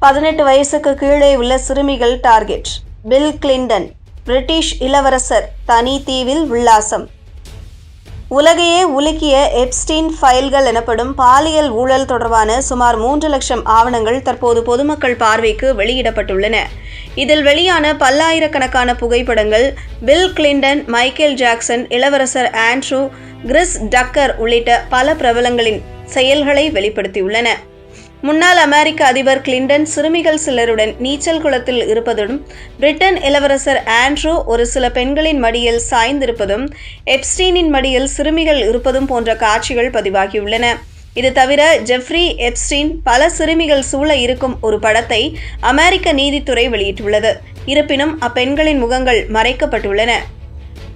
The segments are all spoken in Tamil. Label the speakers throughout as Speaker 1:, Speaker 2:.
Speaker 1: 18 வயசுக்கு கீழே உள்ள சிறுமிகள் டார்கெட். பில் கிளின்டன் பிரிட்டிஷ் இளவரசர் தனி தீவில் உல்லாசம். உலகையே உலுக்கிய எப்ஸ்டீன் ஃபைல்கள் எனப்படும் பாலியல் ஊழல் தொடர்பான சுமார் 3 லட்சம் ஆவணங்கள் தற்போது பொதுமக்கள் பார்வைக்கு வெளியிடப்பட்டுள்ளன. இதில் வெளியான பல்லாயிரக்கணக்கான புகைப்படங்கள் பில் கிளின்டன், மைக்கேல் ஜாக்சன், இளவரசர் ஆண்ட்ரூ, கிறிஸ் டக்கர் உள்ளிட்ட பல பிரபலங்களின் செயல்களை வெளிப்படுத்தியுள்ளன. முன்னாள் அமெரிக்க அதிபர் கிளின்டன் சிறுமிகள் சிலருடன் நீச்சல் குளத்தில் இருப்பதுடன் பிரிட்டன் இளவரசர் ஆண்ட்ரூ ஒரு சில பெண்களின் மடியில் சாய்ந்திருப்பதும் எப்ஸ்டீனின் மடியில் சிறுமிகள் இருப்பதும் போன்ற காட்சிகள் பதிவாகியுள்ளன. இது தவிர ஜெஃப்ரி எப்ஸ்டீன் பல சிறுமிகள் சூழ இருக்கும் ஒரு படத்தை அமெரிக்க நீதித்துறை வெளியிட்டுள்ளது. இருப்பினும் அப்பெண்களின் முகங்கள் மறைக்கப்பட்டுள்ளன.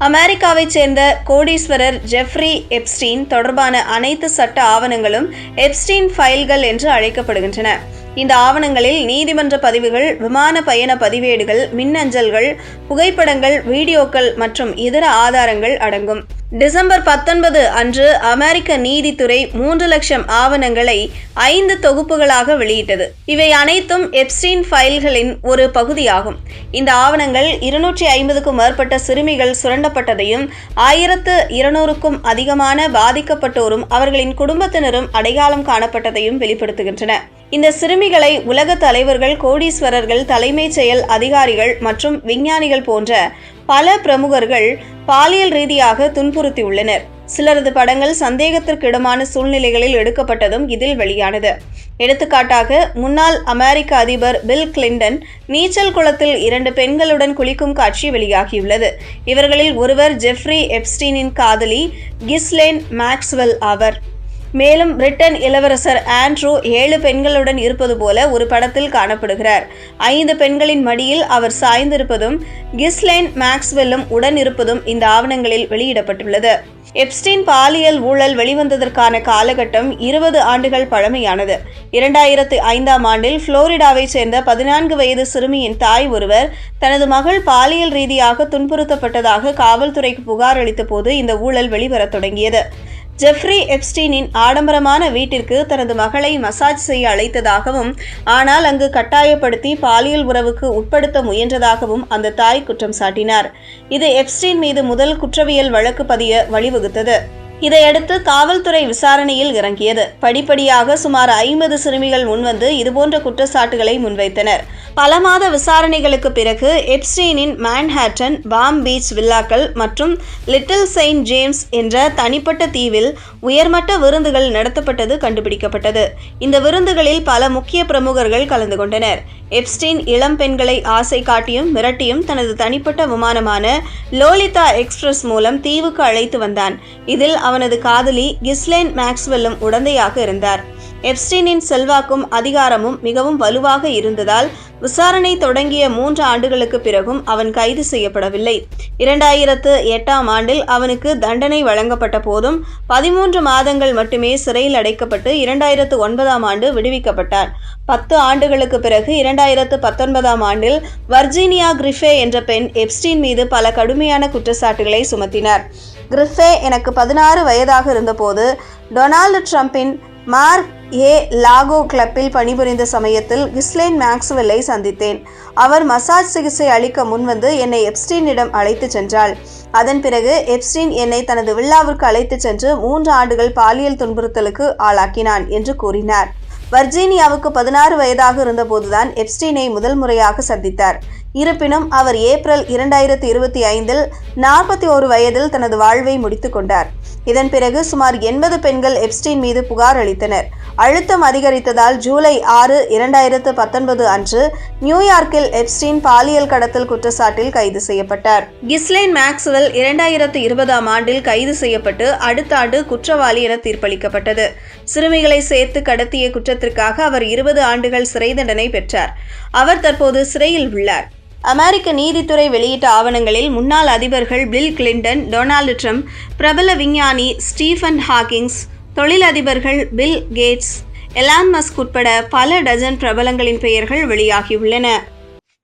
Speaker 1: அமெரிக்காவைச் சேர்ந்த கோடீஸ்வரர் ஜெஃப்ரி எப்ஸ்டீன் தொடர்பான அனைத்து சட்ட ஆவணங்களும் எப்ஸ்டீன் ஃபைல்கள் என்று அழைக்கப்படுகின்றன. இந்த ஆவணங்களில் நீதிமன்ற பதிவுகள், விமான பயண பதிவேடுகள், மின்னஞ்சல்கள், புகைப்படங்கள், வீடியோக்கள் மற்றும் இதர ஆதாரங்கள் அடங்கும். டிசம்பர் 19 அன்று அமெரிக்க நீதித்துறை 3 லட்சம் ஆவணங்களை 5 தொகுப்புகளாக வெளியிட்டது. இவை அனைத்தும் எப்ஸ்டீன் ஃபைல்களின் ஒரு பகுதியாகும். இந்த ஆவணங்கள் 250க்கும் மேற்பட்ட சிறுமிகள் சுரண்டப்பட்டதையும் 1200க்கும் அதிகமான பாதிக்கப்பட்டோரும் அவர்களின் குடும்பத்தினரும் அடையாளம் காணப்பட்டதையும் வெளிப்படுத்துகின்றன. இந்த சிறுமிகளை உலக தலைவர்கள், கோடீஸ்வரர்கள், தலைமைச் செயல் அதிகாரிகள் மற்றும் விஞ்ஞானிகள் போன்ற பல பிரமுகர்கள் பாலியல் ரீதியாக துன்புறுத்தியுள்ளனர். சிலரது படங்கள் சந்தேகத்திற்கிடமான சூழ்நிலைகளில் எடுக்கப்பட்டதும் இதில் வெளியானது. எடுத்துக்காட்டாக, முன்னாள் அமெரிக்க அதிபர் பில் கிளின்டன் நீச்சல் குளத்தில் 2 பெண்களுடன் குளிக்கும் காட்சி வெளியாகியுள்ளது. இவர்களில் ஒருவர் ஜெஃப்ரி எப்ஸ்டீனின் காதலி கிஸ்லேன் மேக்ஸ்வெல் ஆவர். மேலும் பிரிட்டன் இளவரசர் ஆண்ட்ரூ 7 பெண்களுடன் இருப்பது போல ஒரு படத்தில் காணப்படுகிறார். 5 பெண்களின் மடியில் அவர் சாய்ந்திருப்பதும் கிஸ்லேன் மேக்ஸ்வெல்லும் உடன் இருப்பதும் இந்த ஆவணங்களில் வெளியிடப்பட்டுள்ளது. எப்ஸ்டீன் பாலியல் ஊழல் வெளிவந்ததற்கான காலகட்டம் 20 ஆண்டுகள் பழமையானது. 2005ஆம் ஆண்டில் புளோரிடாவைச் சேர்ந்த 14 வயது சிறுமியின் தாய் ஒருவர் தனது மகள் பாலியல் ரீதியாக துன்புறுத்தப்பட்டதாக காவல்துறைக்கு புகார் அளித்த போது இந்த ஊழல் வெளிவரத் தொடங்கியது. ஜெஃப்ரி எப்ஸ்டீனின் ஆடம்பரமான வீட்டிற்கு தனது மகளை மசாஜ் செய்ய அழைத்ததாகவும், ஆனால் அங்கு கட்டாயப்படுத்தி பாலியல் உறவுக்கு உட்படுத்த முயன்றதாகவும் அந்த தாய் குற்றம் சாட்டினார். இது எப்ஸ்டீன் மீது முதல் குற்றவியல் வழக்கு பதிய வழிவகுத்தது. இதையடுத்து காவல்துறை விசாரணையில் இறங்கியது. படிப்படியாக சுமார் 50 சிறுமிகள் முன்வந்து இதுபோன்ற குற்றச்சாட்டுகளை முன்வைத்தனர். பல மாத விசாரணைகளுக்கு பிறகு எப்ஸ்டீனின் மேன்ஹாட்டன், பாம் பீச் வில்லாக்கள் மற்றும் லிட்டில் செயின்ட் ஜேம்ஸ் என்ற தனிப்பட்ட தீவில் உயர்மட்ட விருந்துகள் நடத்தப்பட்டது கண்டுபிடிக்கப்பட்டது. இந்த விருந்துகளில் பல முக்கிய பிரமுகர்கள் கலந்து கொண்டனர். எப்ஸ்டீன் இளம் பெண்களை ஆசை காட்டியும் மிரட்டியும் தனது தனிப்பட்ட விமானமான லோலிதா எக்ஸ்பிரஸ் மூலம் தீவுக்கு அழைத்து வந்தான். இதில் அவனது காதலி கிஸ்லேன் மேக்ஸ்வெல்லும் உடந்தையாக இருந்தார். எப்ஸ்டீனின் செல்வாக்கும் அதிகாரமும் மிகவும் வலுவாக இருந்ததால் விசாரணை தொடங்கிய 3 ஆண்டுகளுக்கு பிறகும் அவன் கைது செய்யப்படவில்லை. 2008ஆம் ஆண்டில் அவனுக்கு தண்டனை வழங்கப்பட்ட போதும் 13 மாதங்கள் மட்டுமே சிறையில் அடைக்கப்பட்டு 2009ஆம் ஆண்டு விடுவிக்கப்பட்டார். 10 ஆண்டுகளுக்கு பிறகு 2019ஆம் ஆண்டில் வர்ஜீனியா கிரிஃபே என்ற பெண் எப்ஸ்டீன் மீது பல கடுமையான குற்றச்சாட்டுகளை சுமத்தினார். கிரிஃபே, எனக்கு 16 வயதாக இருந்தபோது டொனால்டு ட்ரம்பின் மார்க் ஏ லாகோ கிளப்பில் பணிபுரிந்த சமயத்தில் கிஸ்லேன் மேக்ஸ்வெல்லை சந்தித்தேன். அவர் மசாஜ் சிகிச்சை அளிக்க முன்வந்து என்னை எப்ஸ்டீனிடம் அழைத்து சென்றாள். அதன் பிறகு எப்ஸ்டீன் என்னை தனது வில்லாவிற்கு அழைத்து சென்று 3 ஆண்டுகள் பாலியல் துன்புறுத்தலுக்கு ஆளாக்கினான் என்று கூறினார். வர்ஜீனியாவுக்கு 16 வயதாக இருந்தபோதுதான் எப்ஸ்டீனை முதல் முறையாக சந்தித்தார். இருப்பினும் அவர் ஏப்ரல் 2025இல் 41 வயதில் தனது வாழ்வை முடித்துக் கொண்டார். இதன் பிறகு சுமார் 80 பெண்கள் எப்ஸ்டீன் மீது புகார் அளித்தனர். அழுத்தம் அதிகரித்ததால் ஜூலை 6, 2019 அன்று நியூயார்க்கில் எப்ஸ்டீன் பாலியல் கடத்தல் குற்றச்சாட்டில் கைது செய்யப்பட்டார். கிஸ்லேன் மேக்ஸ்வெல் 2020ஆம் ஆண்டில் கைது செய்யப்பட்டு அடுத்த ஆண்டு குற்றவாளி என தீர்ப்பளிக்கப்பட்டது. சிறுமிகளை சேர்த்து கடத்திய குற்றத்திற்காக அவர் 20 ஆண்டுகள் சிறை தண்டனை பெற்றார். அவர் தற்போது சிறையில் உள்ளார். அமெரிக்க நீதித்துறை வெளியிட்ட ஆவணங்களில் முன்னாள் அதிபர்கள் பில் கிளின்டன், டொனால்டு ட்ரம்ப், பிரபல விஞ்ஞானி ஸ்டீஃபன் ஹாக்கிங்ஸ், தொழிலதிபர்கள் பில் கேட்ஸ், எலான் மஸ்க் உட்பட பல டஜன் பிரபலங்களின் பெயர்கள் வெளியாகியுள்ளன.